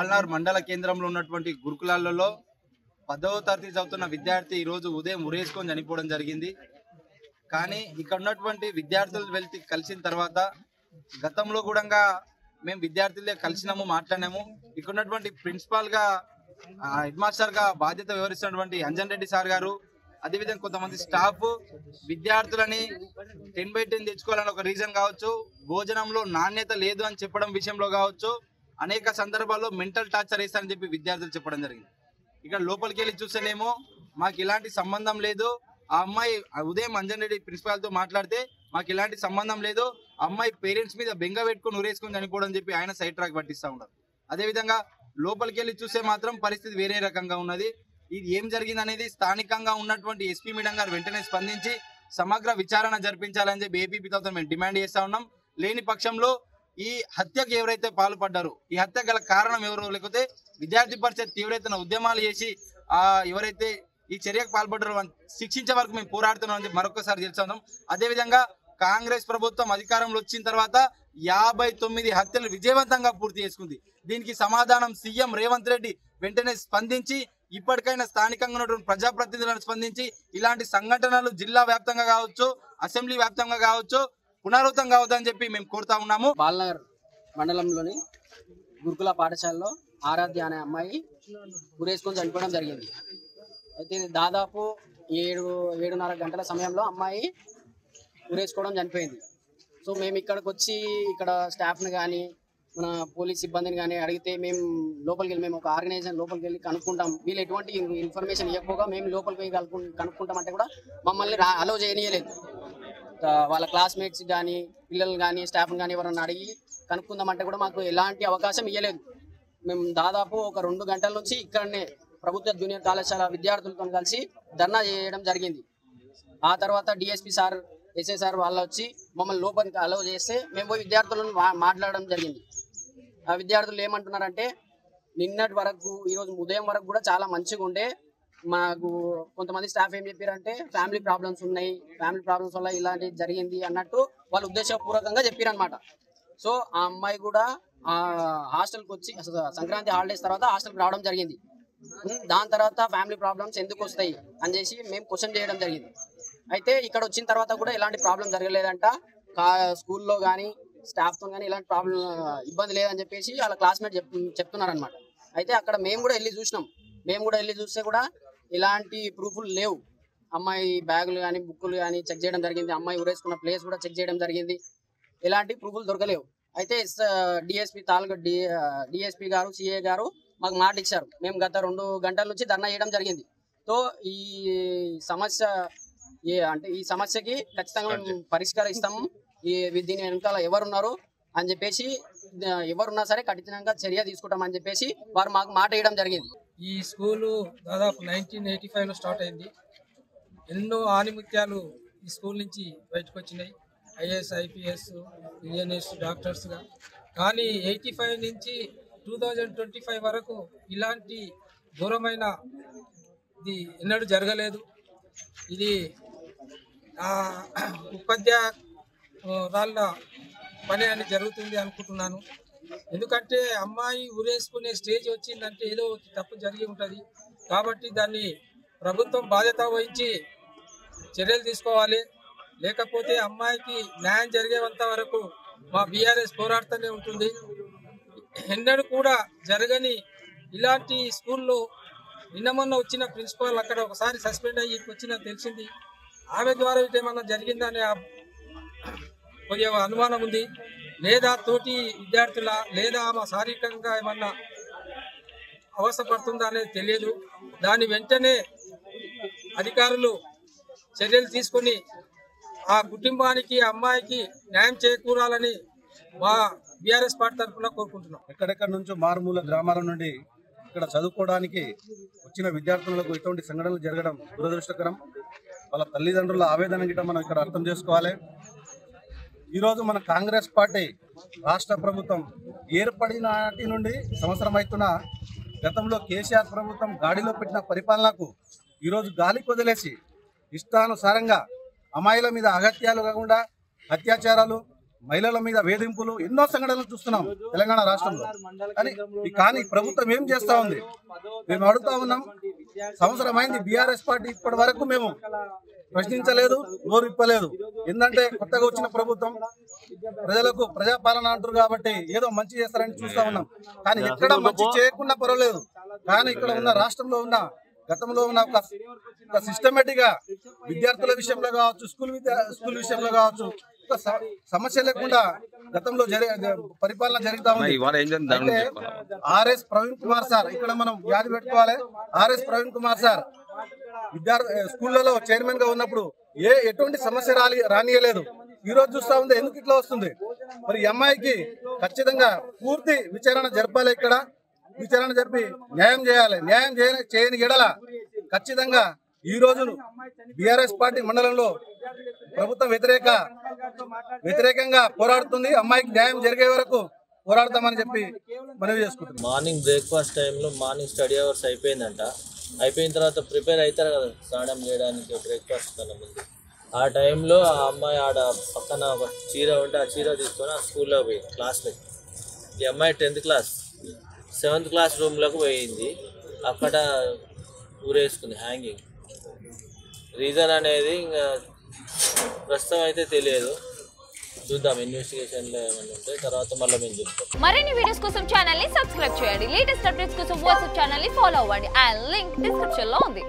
పాల్నార్ మండల కేంద్రంలో ఉన్నటువంటి గురుకులాలలో 10వ తరగతి చదువుతున్న విద్యార్థి ఈ రోజు ఉదయం ఉరేసుకొని చనిపోవడం జరిగింది. కానీ ఇక్కడ ఉన్నటువంటి విద్యార్థులు వెళ్తే కలిసిన తర్వాత గతంలో కూడా మేము విద్యార్థులే కలిసినాము, మాట్లాడినాము. ఇక్కడ ఉన్నటువంటి ప్రిన్సిపాల్ గా హెడ్ మాస్టర్ గా బాధ్యత వ్యవహరిస్తున్నటువంటి అంజన్ రెడ్డి సార్ గారు, అదేవిధంగా కొంతమంది స్టాఫ్ విద్యార్థులని 10/10 తెచ్చుకోవాలని ఒక రీజన్ కావచ్చు, భోజనంలో నాణ్యత లేదు అని చెప్పడం విషయంలో కావచ్చు, అనేక సందర్భాల్లో మెంటల్ టార్చర్ వేస్తారని చెప్పి విద్యార్థులు చెప్పడం జరిగింది. ఇక్కడ లోపలికి వెళ్ళి చూస్తేనేమో మాకు ఇలాంటి సంబంధం లేదు, ఆ అమ్మాయి ఉదయం అంజన్ రెడ్డి ప్రిన్సిపాల్ తో మాట్లాడితే మాకు ఇలాంటి సంబంధం లేదు, అమ్మాయి పేరెంట్స్ మీద బెంగ పెట్టుకుని ఉరేసుకొని చనిపోవడం చెప్పి ఆయన సైడ్ ట్రాక్ పట్టిస్తూ ఉన్నారు. అదేవిధంగా లోపలికి వెళ్ళి చూస్తే మాత్రం పరిస్థితి వేరే రకంగా ఉన్నది. ఇది ఏం జరిగింది అనేది స్థానికంగా ఉన్నటువంటి ఎస్పీ మేడం గారు వెంటనే స్పందించి సమగ్ర విచారణ జరిపించాలని చెప్పి ఏపీ తరఫున మేము డిమాండ్ చేస్తా ఉన్నాం. లేని పక్షంలో ఈ హత్యకు ఎవరైతే పాల్పడ్డారో, ఈ హత్య గల కారణం ఎవరో, లేకపోతే విద్యార్థి పరిషత్ తీవ్రతన ఉద్యమాలు చేసి ఎవరైతే ఈ చర్యకు పాల్పడ్డారో శిక్షించే వరకు మేము పోరాడుతున్నాం అని మరొకసారి తెలుసుకుందాం. అదేవిధంగా కాంగ్రెస్ ప్రభుత్వం అధికారంలో వచ్చిన తర్వాత 59 హత్యలు విజయవంతంగా పూర్తి చేసుకుంది. దీనికి సమాధానం సీఎం రేవంత్ రెడ్డి వెంటనే స్పందించి ఇప్పటికైనా స్థానికంగా ఉన్నటువంటి ప్రజాప్రతినిధులను స్పందించి ఇలాంటి సంఘటనలు జిల్లా వ్యాప్తంగా కావచ్చు, అసెంబ్లీ వ్యాప్తంగా కావచ్చు, పునరావృతం కావద్దని చెప్పి మేము కోరుతా ఉన్నాము. పాల్నార్ మండలంలోని గురుకుల పాఠశాలలో ఆరాధ్య అనే అమ్మాయి ఉరేసుకొని చనిపోవడం జరిగింది. అయితే దాదాపు 7-7:30 గంటల సమయంలో అమ్మాయి ఉరేసుకోవడం చనిపోయింది. సో మేము ఇక్కడికి వచ్చి ఇక్కడ స్టాఫ్ని కానీ మన పోలీస్ సిబ్బందిని కానీ అడిగితే మేము లోపలికి వెళ్ళి మేము ఒక ఆర్గనైజేషన్ లోపలికి వెళ్ళి కనుక్కుంటాం, వీళ్ళు ఎటువంటి ఇన్ఫర్మేషన్ ఇవ్వకపోగా మేము లోపలికి వెళ్ళి కనుక్కుంటామంటే కూడా మమ్మల్ని అలౌ చేయనీయలేదు. వాళ్ళ క్లాస్మేట్స్ కానీ పిల్లలు కానీ స్టాఫ్ని కానీ ఎవరన్నా అడిగి కనుక్కుందామంటే కూడా మాకు ఎలాంటి అవకాశం ఇవ్వలేదు. మేము దాదాపు ఒక 2 గంటల నుంచి ఇక్కడనే ప్రభుత్వ జూనియర్ కళాశాల విద్యార్థులతో కలిసి ధర్నా చేయడం జరిగింది. ఆ తర్వాత డిఎస్పీ సార్, ఎస్ఐ సార్ వాళ్ళు వచ్చి మమ్మల్ని లోపలికి అలౌ చేస్తే మేము పోయి విద్యార్థులను మాట్లాడడం జరిగింది. ఆ విద్యార్థులు ఏమంటున్నారంటే నిన్నటి వరకు ఈరోజు ఉదయం వరకు కూడా చాలా మంచిగా ఉండే, మాకు కొంతమంది స్టాఫ్ ఏం చెప్పారంటే ఫ్యామిలీ ప్రాబ్లమ్స్ ఉన్నాయి, ఫ్యామిలీ ప్రాబ్లమ్స్ వల్ల ఇలాంటి జరిగింది అన్నట్టు వాళ్ళు ఉద్దేశపూర్వకంగా చెప్పారనమాట. సో ఆ అమ్మాయి కూడా హాస్టల్కి వచ్చి సంక్రాంతి హాలిడేస్ తర్వాత హాస్టల్కి రావడం జరిగింది. దాని తర్వాత ఫ్యామిలీ ప్రాబ్లమ్స్ ఎందుకు వస్తాయి అని చేసి మేము క్వశ్చన్ చేయడం జరిగింది. అయితే ఇక్కడ వచ్చిన తర్వాత కూడా ఎలాంటి ప్రాబ్లం జరగలేదంట, స్కూల్లో కానీ స్టాఫ్తో కానీ ఇలాంటి ప్రాబ్లం ఇబ్బంది లేదని చెప్పేసి వాళ్ళ క్లాస్మేట్ చెప్తున్నారనమాట. అయితే అక్కడ మేము కూడా వెళ్ళి చూసినాం. మేము కూడా వెళ్ళి చూస్తే కూడా ఎలాంటి ప్రూఫ్లు లేవు. అమ్మాయి బ్యాగులు కానీ బుక్కులు కానీ చెక్ చేయడం జరిగింది, అమ్మాయి ఉరేసుకున్న ప్లేస్ కూడా చెక్ చేయడం జరిగింది, ఎలాంటి ప్రూఫ్లు దొరకలేవు. అయితే డిఎస్పీ గారు, సిఏ గారు మాకు మాట ఇచ్చారు. మేము గత 2 గంటల నుంచి ధర్నా చేయడం జరిగింది. సో ఈ సమస్యకి ఖచ్చితంగా మేము పరిష్కరిస్తాము, దీని వెనకాల ఎవరున్నారు అని చెప్పేసి, ఎవరున్నా సరే కఠినంగా చర్య తీసుకుంటామని చెప్పేసి వారు మాకు మాట ఇవ్వడం జరిగింది. ఈ స్కూలు దాదాపు 1985లో స్టార్ట్ అయింది. ఎన్నో ఆనిముత్యాలు ఈ స్కూల్ నుంచి బయటకు వచ్చినాయి, ఐఏఎస్, ఐపీఎస్, ఇంజనీర్స్, డాక్టర్స్గా. కానీ 85 నుంచి 2025 వరకు ఇలాంటి ఘోరమైన ఇది ఎన్నడూ జరగలేదు. ఇది ఉపాధ్యాయురాళ్ళ పని అని జరుగుతుంది అనుకుంటున్నాను. ఎందుకంటే అమ్మాయి ఉరేసుకునే స్టేజ్ వచ్చిందంటే ఏదో తప్పు జరిగి ఉంటుంది. కాబట్టి దాన్ని ప్రభుత్వం బాధ్యత వహించి చర్యలు తీసుకోవాలి. లేకపోతే అమ్మాయికి న్యాయం జరిగేంత వరకు మా బీఆర్ఎస్ పోరాడుతూనే ఉంటుంది. ఎన్నడూ కూడా జరగని ఇలాంటి స్కూల్లో నిన్న మొన్న వచ్చిన ప్రిన్సిపాల్ అక్కడ ఒకసారి సస్పెండ్ అయ్యి వచ్చిన తెలిసింది. ఆమె ద్వారా ఏమన్నా జరిగిందనే కొద్దిగా అనుమానం ఉంది. లేదా తోటి విద్యార్థుల లేదా ఆమె శారీరకంగా ఏమన్నా అవస్థపడుతుందా అనేది తెలియదు. దాని వెంటనే అధికారులు చర్యలు తీసుకొని ఆ కుటుంబానికి, అమ్మాయికి న్యాయం చేకూరాలని మా బీఆర్ఎస్ పార్టీ తరఫున కోరుకుంటున్నాం. ఎక్కడెక్కడి నుంచో మారుమూల గ్రామాల నుండి ఇక్కడ చదువుకోవడానికి వచ్చిన విద్యార్థులకు ఇటువంటి సంఘటనలు జరగడం దురదృష్టకరం. వాళ్ళ తల్లిదండ్రుల ఆవేదన గిట్ట మనం ఇక్కడ అర్థం చేసుకోవాలి. ఈరోజు మన కాంగ్రెస్ పార్టీ రాష్ట్ర ప్రభుత్వం ఏర్పడిన నాటి నుండి సంవత్సరం అవుతున్న గతంలో కేసీఆర్ ప్రభుత్వం గాడిలో పెట్టిన పరిపాలనకు ఈరోజు గాలి కొదిలేసి ఇష్టానుసారంగా అమ్మాయిల మీద అగత్యాలు కాకుండా అత్యాచారాలు, మహిళల మీద వేధింపులు ఎన్నో సంఘటనలు చూస్తున్నాం తెలంగాణ రాష్ట్రంలో. కానీ ప్రభుత్వం ఏం చేస్తా ఉంది? మేము అడుగుతా ఉన్నాం. సంవత్సరం అయింది బీఆర్ఎస్ పార్టీ ఇప్పటి వరకు మేము ప్రశ్నించలేదు, నోరు ఇప్పలేదు. ఎందుకంటే కొత్తగా వచ్చిన ప్రభుత్వం ప్రజలకు ప్రజాపాలన అంటారు కాబట్టి ఏదో మంచి చేస్తారని చూస్తా ఉన్నాం. కానీ ఎక్కడ మంచి చేయకుండా పర్వాలేదు. కానీ ఇక్కడ ఉన్న రాష్ట్రంలో ఉన్న గతంలో ఉన్న ఒక సిస్టమేటిక్ గా విద్యార్థుల విషయంలో కావచ్చు, స్కూల్ విషయంలో కావచ్చు సమస్య లేకుండా గతంలో పరిపాలన జరుగుతా ఉంది. ఆర్ఎస్ ప్రవీణ్ కుమార్ సార్, ఇక్కడ మనం యాది పెట్టుకోవాలి. ఆర్ఎస్ ప్రవీణ్ కుమార్ సార్ స్కూళ్లలో చైర్మన్ గా ఉన్నప్పుడు ఎటువంటి సమస్య రానియలేదు. ఈ రోజు చూస్తా ఉంది ఎందుకు ఇట్లా వస్తుంది? మరి ఈ అమ్మాయికి ఖచ్చితంగా పూర్తి విచారణ జరపాలి. ఇక్కడ విచారణ జరిపి న్యాయం చేయాలి. న్యాయం చేయని ఎడల ఖచ్చితంగా ఈ రోజు బీఆర్ఎస్ పార్టీ మండలంలో ప్రభుత్వం వ్యతిరేకంగా పోరాడుతుంది. అమ్మాయికి న్యాయం జరిగే వరకు పోరాడతామని చెప్పి మనవి చేసుకుంటున్నాం. మార్నింగ్ బ్రేక్ఫాస్ట్ టైంలో మార్నింగ్ స్టడీ అవర్స్ అయిపోయిందంట. అయిపోయిన తర్వాత ప్రిపేర్ అవుతారు కదా స్నానం చేయడానికి బ్రేక్ఫాస్ట్ కన్నా ముందు. ఆ టైంలో ఆ అమ్మాయి ఆడ పక్కన ఒక చీర ఉంటే ఆ చీర తీసుకొని ఆ స్కూల్లో పోయి క్లాస్లోకి. ఈ అమ్మాయి 10th క్లాస్ 7th క్లాస్ రూమ్లోకి పోయింది. అక్కడ ఊరేసుకుంది హ్యాంగింగ్. రీజన్ అనేది ఇంకా ప్రస్తుతం అయితే తెలియదు. చూద్దాం ఇన్వెస్టిగేషన్లో ఏమైనా ఉంటే తర్వాత మళ్ళీ మేము చెప్తాం. మరిన్ని వీడియోస్ కోసం ఛానల్ ని సబ్స్క్రైబ్ చేయండి. లేటెస్ట్ అప్డేట్స్ కోసం వాట్సాప్ ఛానల్ ని ఫాలో అవ్వండి. ఆ లింక్ డిస్క్రిప్షన్ లో ఉంది.